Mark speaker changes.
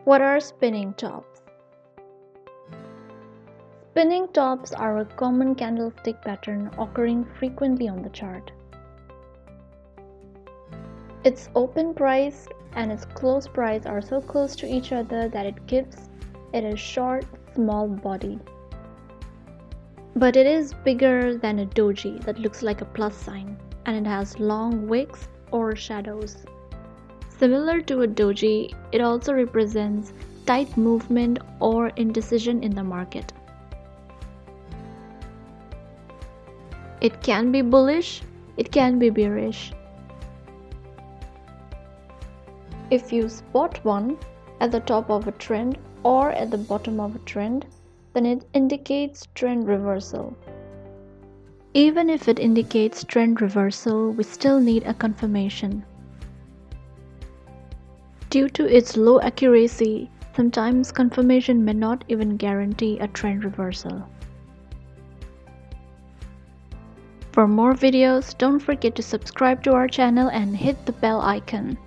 Speaker 1: What are spinning tops? Spinning tops are a common candlestick pattern occurring frequently on the chart. Its open price and its close price are so close to each other that it gives it a short, small body. But it is bigger than a doji that looks like a plus sign, and it has long wicks or shadows. Similar to a doji, it also represents tight movement or indecision in the market. It can be bullish, it can be bearish. If you spot one at the top of a trend or at the bottom of a trend, then it indicates trend reversal. Even if it indicates trend reversal, we still need a confirmation. Due to its low accuracy, sometimes confirmation may not even guarantee a trend reversal. For more videos, don't forget to subscribe to our channel and hit the bell icon.